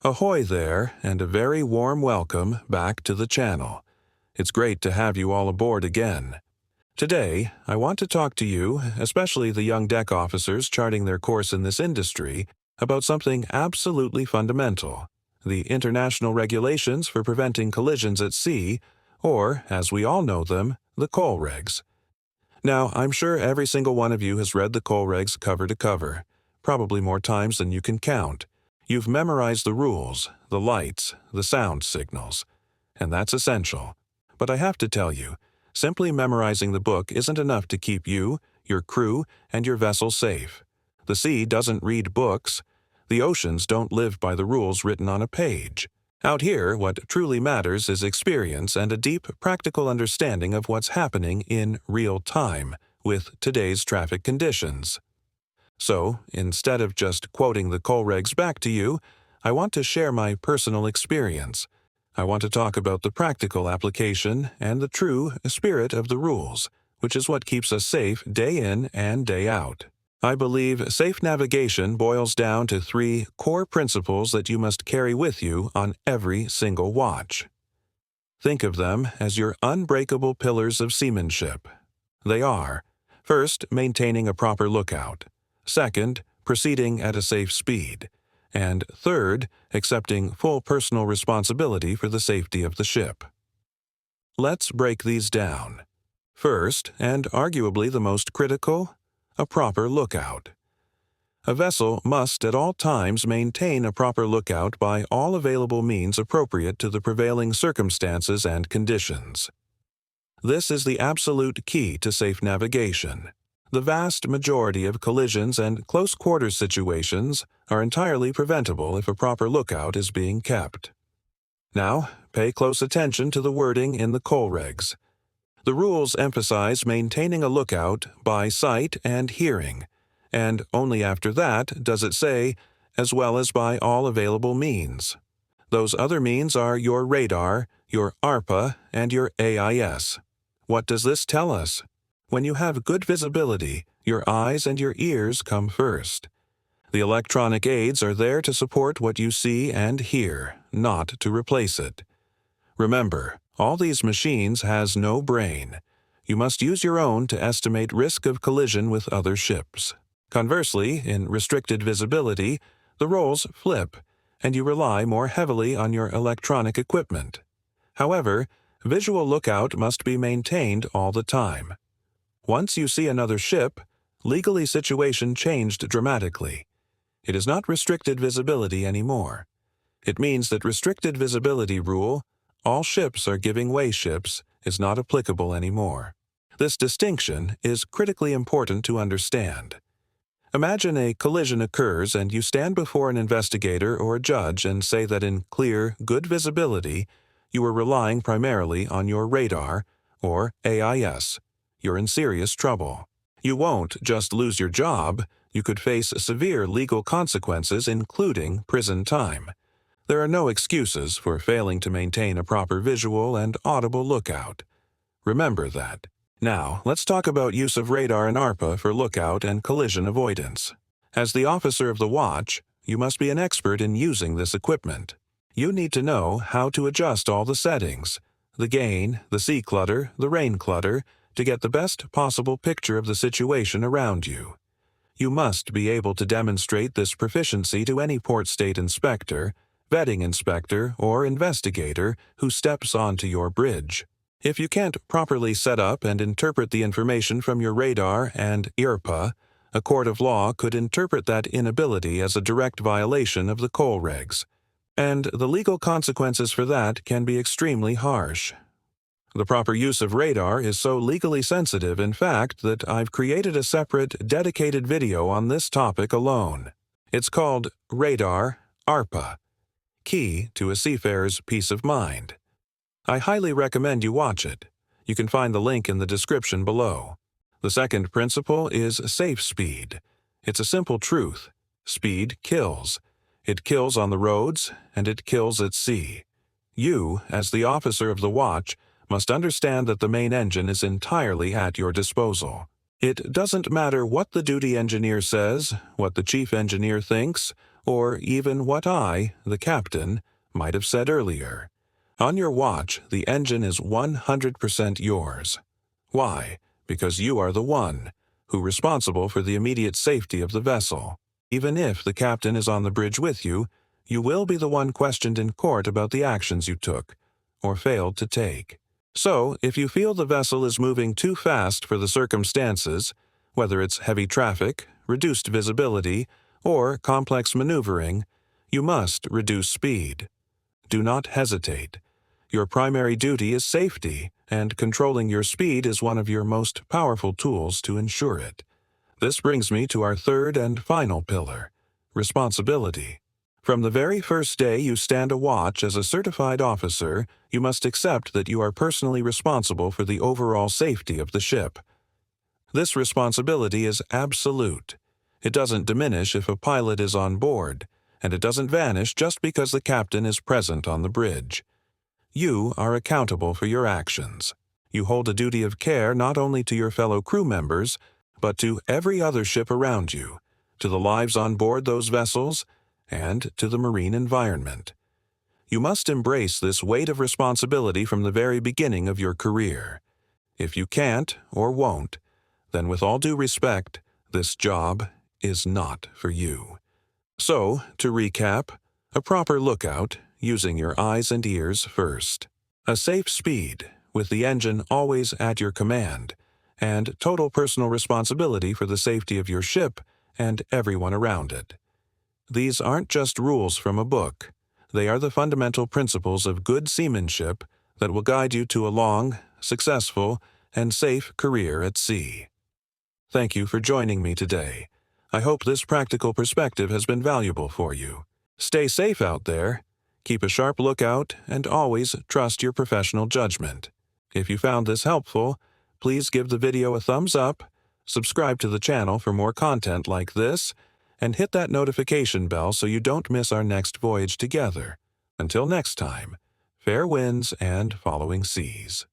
Ahoy there, and a very warm welcome back to the channel. It's great to have you all aboard again. Today, I want to talk to you, especially the young deck officers charting their course in this industry, about something absolutely fundamental: the international regulations for preventing collisions at sea, or, as we all know them, the COLREGs. Now, I'm sure every single one of you has read the COLREGs cover to cover, probably more times than you can count. You've memorized the rules, the lights, the sound signals, and that's essential. But I have to tell you, simply memorizing the book isn't enough to keep you, your crew, and your vessel safe. The sea doesn't read books. The oceans don't live by the rules written on a page. Out here, what truly matters is experience and a deep, practical understanding of what's happening in real time with today's traffic conditions. So, instead of just quoting the COLREGs back to you, I want to share my personal experience. I want to talk about the practical application and the true spirit of the rules, which is what keeps us safe day in and day out. I believe safe navigation boils down to 3 core principles that you must carry with you on every single watch. Think of them as your unbreakable pillars of seamanship. They are: first, maintaining a proper lookout; second, proceeding at a safe speed; and third, accepting full personal responsibility for the safety of the ship. Let's break these down. First, and arguably the most critical, a proper lookout. A vessel must at all times maintain a proper lookout by all available means appropriate to the prevailing circumstances and conditions. This is the absolute key to safe navigation. The vast majority of collisions and close-quarters situations are entirely preventable if a proper lookout is being kept. Now, pay close attention to the wording in the COLREGs. The rules emphasize maintaining a lookout by sight and hearing, and only after that does it say, as well as by all available means. Those other means are your radar, your ARPA, and your AIS. What does this tell us? When you have good visibility, your eyes and your ears come first. The electronic aids are there to support what you see and hear, not to replace it. Remember, all these machines has no brain. You must use your own to estimate risk of collision with other ships. Conversely, in restricted visibility, the roles flip, and you rely more heavily on your electronic equipment. However, visual lookout must be maintained all the time. Once you see another ship, legally situation changed dramatically. It is not restricted visibility anymore. It means that restricted visibility rule, all ships are giving way ships, is not applicable anymore. This distinction is critically important to understand. Imagine a collision occurs and you stand before an investigator or a judge and say that in clear, good visibility, you are relying primarily on your radar, or AIS. You're in serious trouble. You won't just lose your job, you could face severe legal consequences, including prison time. There are no excuses for failing to maintain a proper visual and audible lookout. Remember that. Now, let's talk about use of radar and ARPA for lookout and collision avoidance. As the officer of the watch, you must be an expert in using this equipment. You need to know how to adjust all the settings, the gain, the sea clutter, the rain clutter, to get the best possible picture of the situation around you. You must be able to demonstrate this proficiency to any port state inspector, vetting inspector, or investigator who steps onto your bridge. If you can't properly set up and interpret the information from your radar and IRPA, a court of law could interpret that inability as a direct violation of the COLREGs, and the legal consequences for that can be extremely harsh. The proper use of radar is so legally sensitive, in fact, that I've created a separate, dedicated video on this topic alone. It's called Radar, ARPA, Key to a Seafarer's Peace of Mind. I highly recommend you watch it. You can find the link in the description below. The second principle is safe speed. It's a simple truth. Speed kills. It kills on the roads, and it kills at sea. You, as the officer of the watch, must understand that the main engine is entirely at your disposal. It doesn't matter what the duty engineer says, what the chief engineer thinks, or even what I, the captain, might have said earlier. On your watch, the engine is 100% yours. Why? Because you are the one who responsible for the immediate safety of the vessel. Even if the captain is on the bridge with you, you will be the one questioned in court about the actions you took or failed to take. So, if you feel the vessel is moving too fast for the circumstances, whether it's heavy traffic, reduced visibility, or complex maneuvering, you must reduce speed. Do not hesitate. Your primary duty is safety, and controlling your speed is one of your most powerful tools to ensure it. This brings me to our third and final pillar, responsibility. From the very first day you stand a watch as a certified officer, you must accept that you are personally responsible for the overall safety of the ship. This responsibility is absolute. It doesn't diminish if a pilot is on board, and it doesn't vanish just because the captain is present on the bridge. You are accountable for your actions. You hold a duty of care not only to your fellow crew members, but to every other ship around you, to the lives on board those vessels, and to the marine environment. You must embrace this weight of responsibility from the very beginning of your career. If you can't or won't, then with all due respect, this job is not for you. So, to recap, a proper lookout, using your eyes and ears first. A safe speed, with the engine always at your command, and total personal responsibility for the safety of your ship and everyone around it. These aren't just rules from a book. They are the fundamental principles of good seamanship that will guide you to a long, successful, and safe career at sea. Thank you for joining me today. I hope this practical perspective has been valuable for you. Stay safe out there. Keep a sharp lookout and always trust your professional judgment. If you found this helpful, please give the video a thumbs up, subscribe to the channel for more content like this, and hit that notification bell so you don't miss our next voyage together. Until next time, fair winds and following seas.